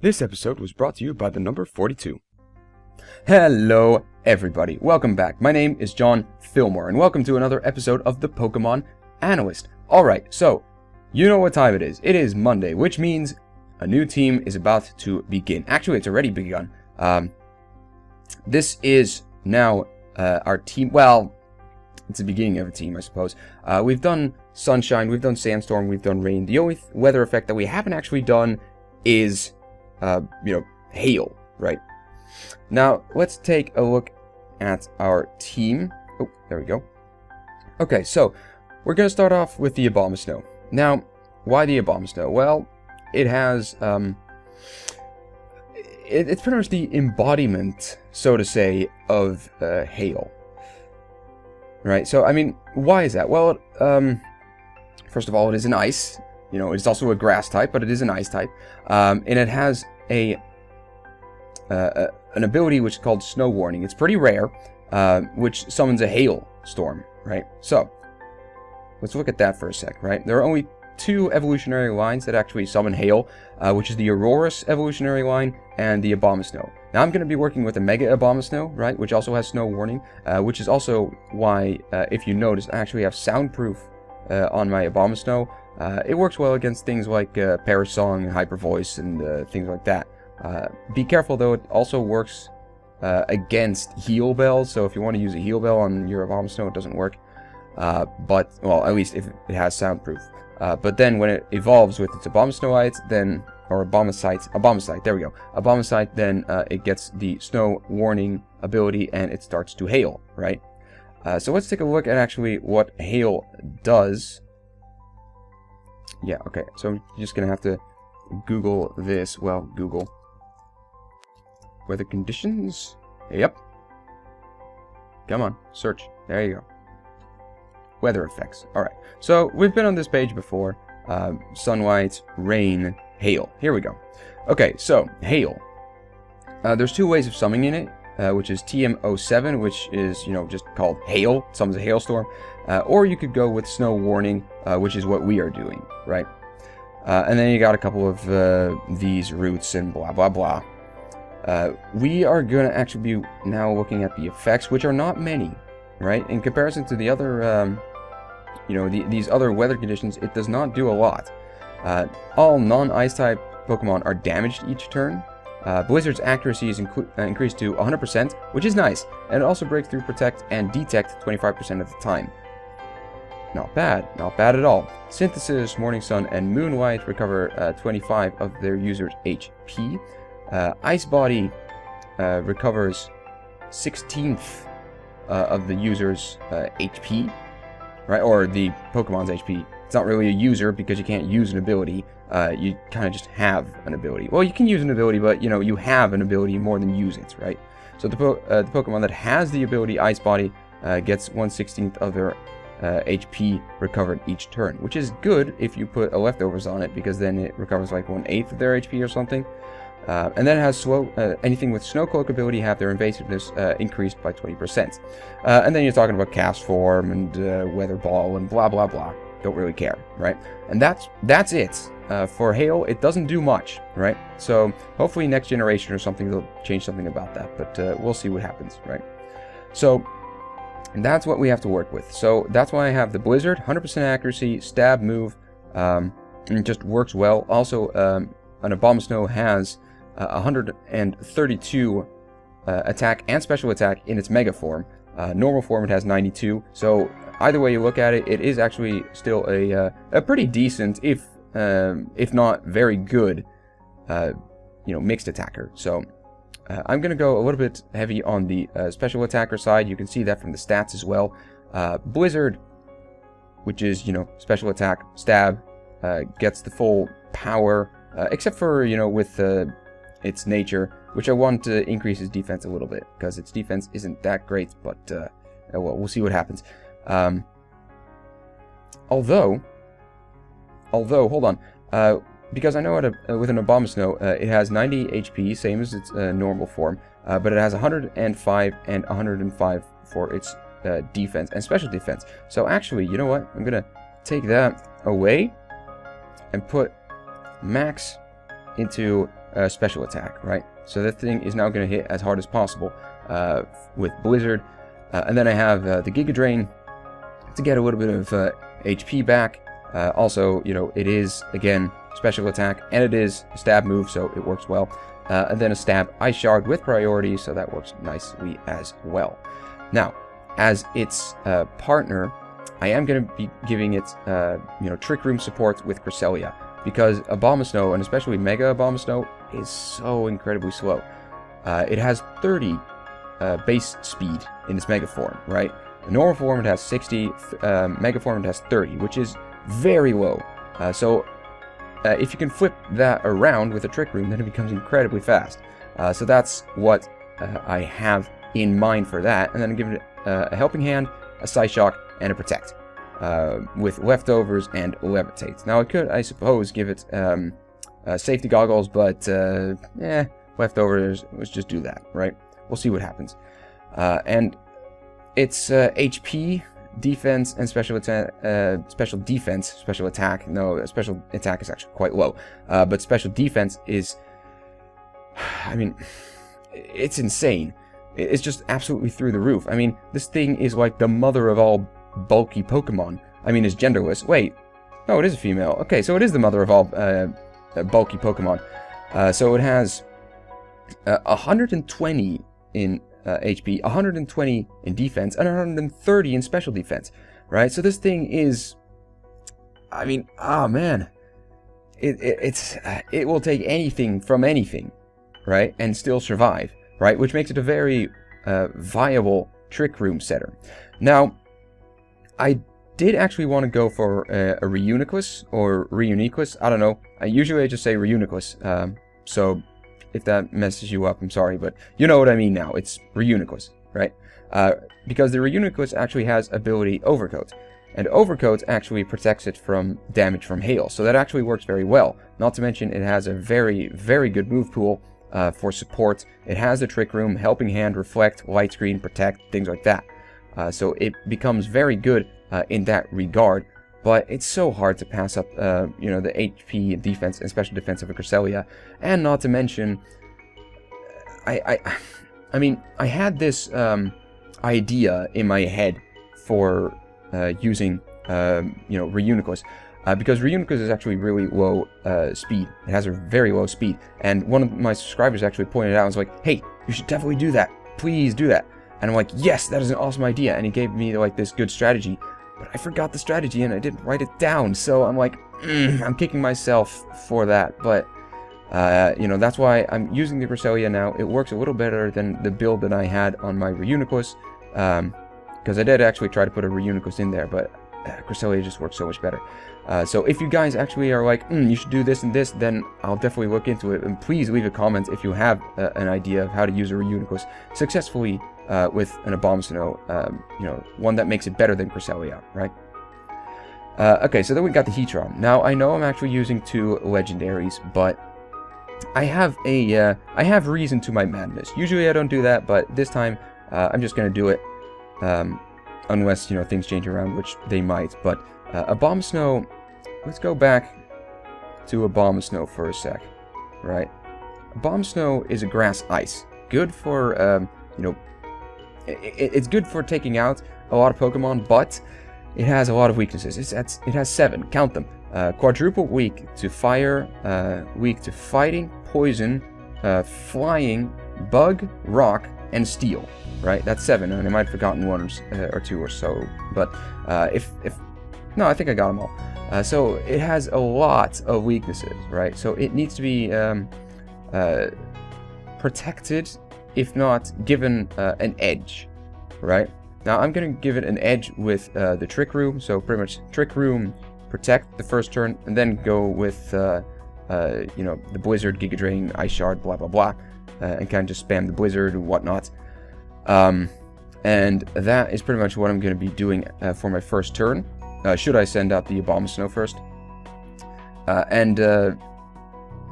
This episode was brought to you by the number 42. Hello, everybody. Welcome back. My name is John Fillmore, and welcome to another episode of the Pokemon Analyst. Alright, so, you know what time it is. It is Monday, which means a new team is about to begin. Actually, it's already begun. This is now our team. Well, it's the beginning of a team, I suppose. We've done Sunshine, we've done Sandstorm, we've done Rain. The only weather effect that we haven't actually done is hail, right? Now, let's take a look at our team. Oh, there we go. Okay, so we're going to start off with the Abomasnow. Now, why the Abomasnow? Well, it has, it's pretty much the embodiment, so to say, of hail. Right, so, I mean, why is that? Well, first of all, it is an ice. You know, it's also a grass type, but it is an ice type. And it has an ability which is called Snow Warning. It's pretty rare, which summons a hail storm, right? So, let's look at that for a sec, right? There are only two evolutionary lines that actually summon hail, which is the Aurorus evolutionary line and the Abomasnow. Now, I'm going to be working with a Mega Abomasnow, right, which also has Snow Warning, which is also why, if you notice, I actually have Soundproof on my Abomasnow. It works well against things like Parasong and Hyper Voice and things like that. Be careful though, it also works against Heal Bell, so if you want to use a Heal Bell on your Abomasnow, it doesn't work. But, well, at least if it has Soundproof. But then when it evolves with its Abomasnowites, then, or Abomasite, there we go. Abomasite, then it gets the Snow Warning ability and it starts to hail, right? So let's take a look at actually what hail does. Yeah, okay, so I'm just gonna have to Google this. Well, Google weather conditions. Yep. Come on, search. There you go. Weather effects. Alright, so we've been on this page before. Sunlight, rain, hail. Here we go. Okay, so, hail. There's two ways of summoning it. Which is TM07, which is, just called hail, summons a hailstorm, or you could go with Snow Warning, which is what we are doing, right? And then you got a couple of these routes and blah, blah, blah. We are going to actually be now looking at the effects, which are not many, right? In comparison to the other, these other weather conditions, it does not do a lot. All non-ice type Pokemon are damaged each turn. Blizzard's accuracy is increased to 100%, which is nice, and it also breaks through Protect and Detect 25% of the time. Not bad at all. Synthesis, Morning Sun, and Moonlight recover 25 of their users' HP. Ice Body recovers 16th of the user's HP, right? Or the Pokemon's HP. It's not really a user because you can't use an ability. You kind of just have an ability. Well, you can use an ability, but, you have an ability more than use it, right? So the Pokemon that has the ability Ice Body gets 1/16th of their HP recovered each turn, which is good if you put a leftovers on it, because then it recovers like 1/8 of their HP or something. And then it has anything with Snow Cloak ability have their invasiveness increased by 20%. And then you're talking about Cast Form and Weather Ball and blah, blah, blah. Don't really care, right? And that's it. For hail, it doesn't do much, right? So hopefully next generation or something they'll change something about that, but we'll see what happens, right? So that's what we have to work with. So that's why I have the Blizzard, 100% accuracy, stab move, and it just works well. Also, an Abomasnow has 132 attack and special attack in its Mega form. Normal form it has 92. So either way you look at it, it is actually still a pretty decent, if not very good, mixed attacker. So I'm going to go a little bit heavy on the special attacker side. You can see that from the stats as well. Blizzard, which is, special attack, stab, gets the full power, except for, with its nature, which I want to increase its defense a little bit, because its defense isn't that great, but, well, we'll see what happens. Although, hold on, because I know with an Abomasnow, it has 90 HP, same as its normal form, but it has 105 and 105 for its defense and special defense. So actually, you know what? I'm gonna take that away and put max into special attack, right? So that thing is now going to hit as hard as possible with Blizzard. And then I have the Giga Drain to get a little bit of HP back. Also, you know, it is, again, special attack, and it is a stab move, so it works well. And then a stab Ice Shard with priority, so that works nicely as well. Now, as its partner, I am going to be giving it, you know, Trick Room support with Cresselia, because Abomasnow, and especially Mega Abomasnow, is so incredibly slow. It has 30 base speed in its Mega form, right? In normal form it has 60, Mega form it has 30, which is very low. So if you can flip that around with a Trick Room, then it becomes incredibly fast. So that's what I have in mind for that, and then give it a Helping Hand, a Psy Shock, and a Protect, with Leftovers and Levitate. Now I could, I suppose, give it Safety Goggles, but Leftovers, let's just do that, right? We'll see what happens. And its HP, defense, and special attack, special attack, no, special attack is actually quite low, but special defense is, I mean, it's insane. It's just absolutely through the roof. I mean, this thing is like the mother of all bulky Pokemon. I mean, it's genderless. Wait, no, it is a female. Okay, so it is the mother of all bulky Pokemon. So it has 120 in HP, 120 in defense, and 130 in special defense, right? So this thing is, I mean, oh man, it will take anything from anything, right, and still survive, right? Which makes it a very viable Trick Room setter. Now, I did actually want to go for a Reuniclus or Reuniclus. I don't know. Usually I just say Reuniclus. So if that messes you up, I'm sorry, but you know what I mean now. It's Reuniclus, right? Because the Reuniclus actually has ability Overcoat, and Overcoat actually protects it from damage from hail, so that actually works very well. Not to mention it has a very, very good move pool for support. It has the Trick Room, Helping Hand, Reflect, Light Screen, Protect, things like that. So it becomes very good in that regard. But it's so hard to pass up, you know, the HP and defense and special defense of a Cresselia, and not to mention, I mean, I had this idea in my head for using, you know, Reuniclus, because Reuniclus is actually really low speed. It has a very low speed, and one of my subscribers actually pointed out and was like, "Hey, you should definitely do that. Please do that." And I'm like, "Yes, that is an awesome idea," and he gave me like this good strategy. But I forgot the strategy and I didn't write it down, so I'm like, I'm kicking myself for that. But, you know, that's why I'm using the Cresselia now. It works a little better than the build that I had on my Reuniclus, because I did actually try to put a Reuniclus in there, but Cresselia just works so much better. So if you guys actually are like, you should do this and this, then I'll definitely look into it. And please leave a comment if you have an idea of how to use a Reuniclus successfully with an Abomasnow, you know, one that makes it better than Cresselia, right? Okay, so then we got the Heatran. Now, I know I'm actually using 2 legendaries, but I have reason to my madness. Usually I don't do that, but this time I'm just going to do it, unless, you know, things change around, which they might. But Abomasnow, let's go back to Abomasnow for a sec, right? Abomasnow is a Grass Ice. Good for, you know, it's good for taking out a lot of Pokemon, but it has a lot of weaknesses. It has 7, count them. Quadruple weak to fire, weak to fighting, poison, flying, bug, rock, and steel, right? That's 7, and I might have forgotten 1 or 2 or so, but no, I think I got them all. So it has a lot of weaknesses, right? So it needs to be protected, if not given an edge, right? Now I'm going to give it an edge with the Trick Room, so pretty much Trick Room, Protect the first turn, and then go with, you know, the Blizzard, Giga Drain, Ice Shard, blah, blah, blah, and kind of just spam the Blizzard and whatnot. And that is pretty much what I'm going to be doing for my first turn, should I send out the Abomasnow first.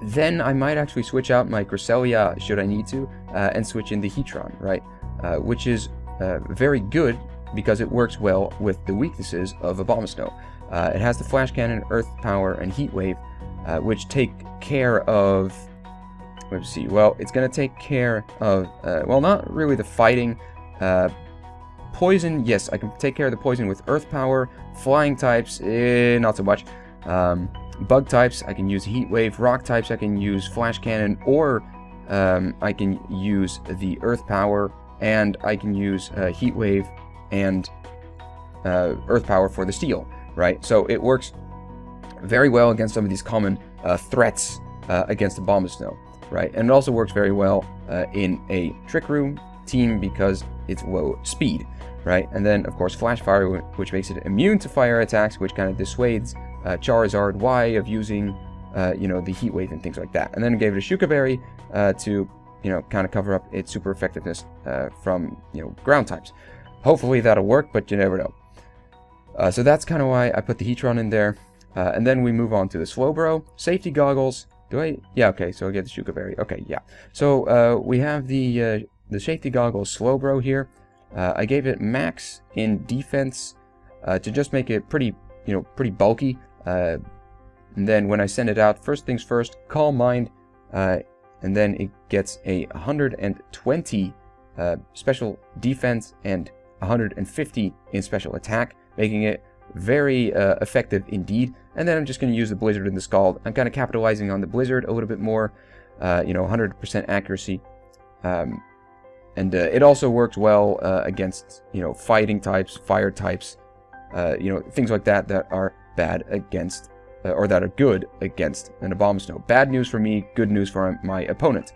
Then I might actually switch out my Cresselia, should I need to, and switch in the Heatran, right? Which is very good because it works well with the weaknesses of Abomasnow. It has the Flash Cannon, Earth Power, and Heat Wave, which take care of let's see. Well, it's going to take care of, well, not really the fighting. Poison, yes, I can take care of the poison with earth power. Flying types, not so much. Bug types, I can use heat wave. Rock types, I can use flash cannon, or I can use the earth power, and I can use heat wave and earth power for the steel, right? So it works very well against some of these common threats against the Abomasnow, right? And it also works very well in a Trick Room team because it's low speed, right? And then, of course, Flash Fire, which makes it immune to fire attacks, which kind of dissuades Charizard Y of using, the Heat Wave and things like that. And then gave it a Shuka Berry to, kind of cover up its super effectiveness from, ground types. Hopefully that'll work, but you never know. So that's kind of why I put the Heatron in there. And then we move on to the Slowbro. Safety Goggles. Yeah, okay, so I get the Shuka Berry. Okay, yeah. So we have the Safety Goggles Slowbro here. I gave it max in defense to just make it pretty bulky. And then when I send it out, first things first, Calm Mind, and then it gets a 120 special defense and 150 in special attack, making it very effective indeed. And then I'm just going to use the Blizzard and the Scald. I'm kind of capitalizing on the Blizzard a little bit more, 100% accuracy. And it also works well against, fighting types, fire types, things like that are bad against, or that are good against an Abomasnow. Bad news for me, good news for my opponent,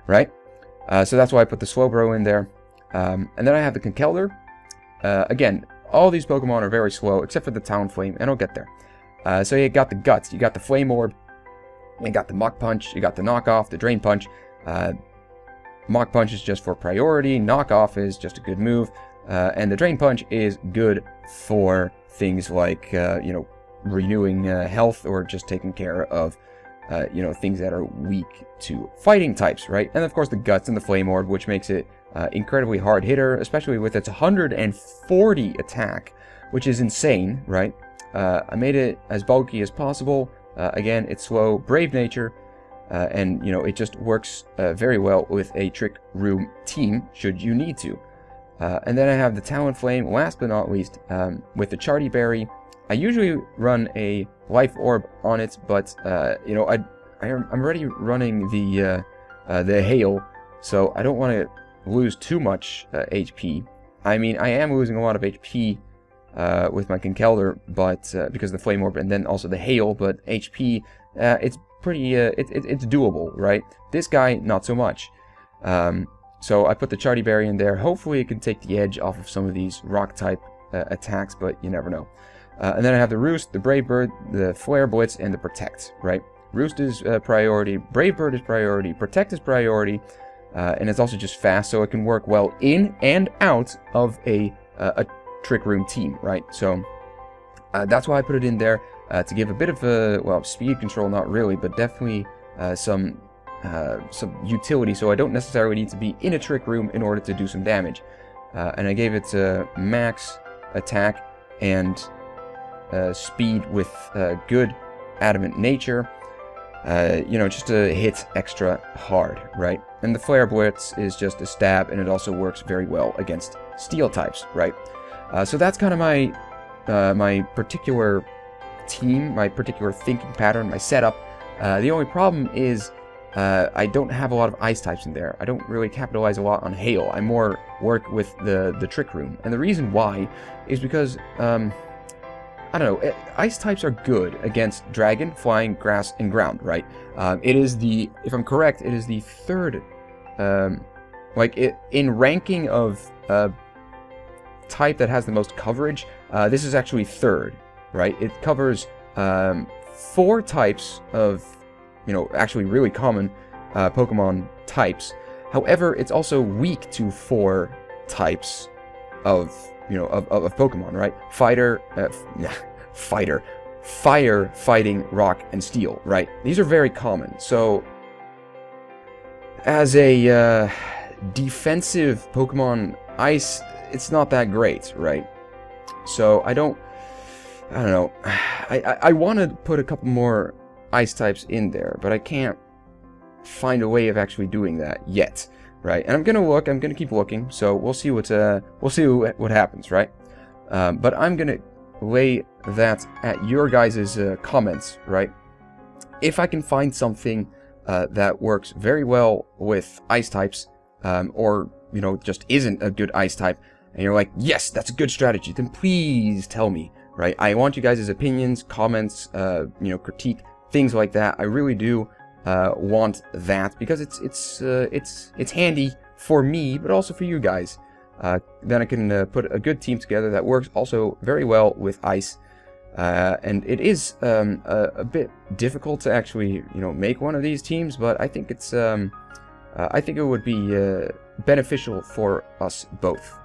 right? So that's why I put the Slowbro in there. And then I have the Conkeldurr. Again, all these Pokemon are very slow, except for the Talonflame, and I'll get there. So you got the Guts, you got the Flame Orb, you got the Mach Punch, you got the Knockoff, the Drain Punch. Mach Punch is just for priority, Knockoff is just a good move, and the Drain Punch is good for things like, renewing health or just taking care of, things that are weak to fighting types, right? And of course the Guts and the Flame Orb, which makes it incredibly hard hitter, especially with its 140 attack, which is insane, right? I made it as bulky as possible. Again, it's slow, Brave Nature, and it just works very well with a Trick Room team should you need to. And then I have the Talonflame, last but not least, with the Charty Berry. I usually run a Life Orb on it, but I'm already running the Hail, so I don't want to lose too much HP. I mean, I am losing a lot of HP with my Conkeldurr, but because of the Flame Orb and then also the Hail, but HP, it's pretty, it's doable, right? This guy, not so much. So I put the Charty Berry in there. Hopefully it can take the edge off of some of these Rock-type attacks, but you never know. And then I have the Roost, the Brave Bird, the Flare Blitz, and the Protect, right? Roost is priority, Brave Bird is priority, Protect is priority, and it's also just fast, so it can work well in and out of a Trick Room team, right? So that's why I put it in there, to give a bit of speed control, not really, but definitely some utility, so I don't necessarily need to be in a Trick Room in order to do some damage. And I gave it max attack and speed with good Adamant Nature, just to hit extra hard, right? And the Flare Blitz is just a stab, and it also works very well against Steel types, right? So that's kind of my my particular team, my particular thinking pattern, my setup. The only problem is I don't have a lot of Ice types in there. I don't really capitalize a lot on Hail. I more work with the Trick Room. And the reason why is because, I don't know, Ice types are good against Dragon, Flying, Grass, and Ground, right? It is if I'm correct, it is the third, in ranking of type that has the most coverage, this is actually third, right? It covers 4 types of, actually really common Pokemon types. However, it's also weak to 4 types of Pokemon, right? Fire, Fighting, Rock, and Steel, right? These are very common. So, as a defensive Pokemon, Ice, it's not that great, right? So I don't know. I want to put a couple more Ice types in there, but I can't find a way of actually doing that yet, right? And I'm gonna keep looking, so we'll see what happens, right? But I'm gonna lay that at your guys' comments, right? If I can find something that works very well with ice types, or just isn't a good ice type, and you're like, yes, that's a good strategy, then please tell me, right? I want you guys' opinions, comments, critique, things like that. I really do want that, because it's handy for me, but also for you guys. Then I can put a good team together that works also very well with ice. And it is a bit difficult to actually make one of these teams, but I think it's I think it would be beneficial for us both.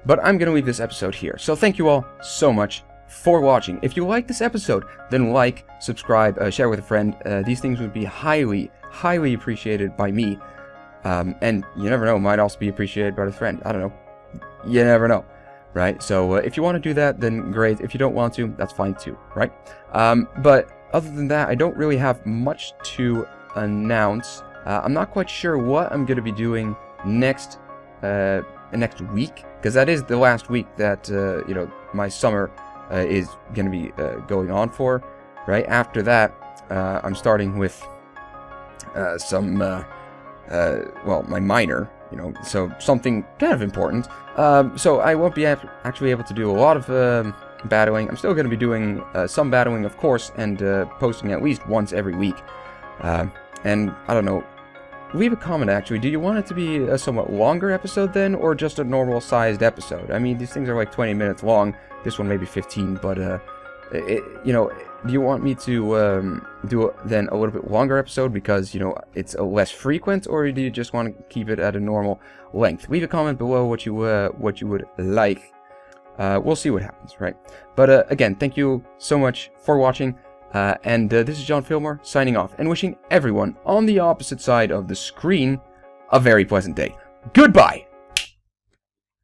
But I'm going to leave this episode here. So thank you all so much for watching. If you like this episode, then like, subscribe, share with a friend. These things would be highly, highly appreciated by me. And you never know, might also be appreciated by a friend. I don't know. You never know, right? So if you want to do that, then great. If you don't want to, that's fine too, right? But other than that, I don't really have much to announce. I'm not quite sure what I'm going to be doing next week, because that is the last week that my summer is going to be going on for. Right after that, I'm starting with my minor. So something kind of important. So I won't be actually able to do a lot of battling. I'm still going to be doing some battling, of course, and posting at least once every week. And I don't know. Leave a comment, actually. Do you want it to be a somewhat longer episode then, or just a normal sized episode? I mean, these things are like 20 minutes long. This one maybe 15, but do you want me to do then a little bit longer episode because it's less frequent, or do you just want to keep it at a normal length? Leave a comment below what you would like. We'll see what happens, right? But again, thank you so much for watching, and this is John Fillmore signing off and wishing everyone on the opposite side of the screen a very pleasant day. Goodbye.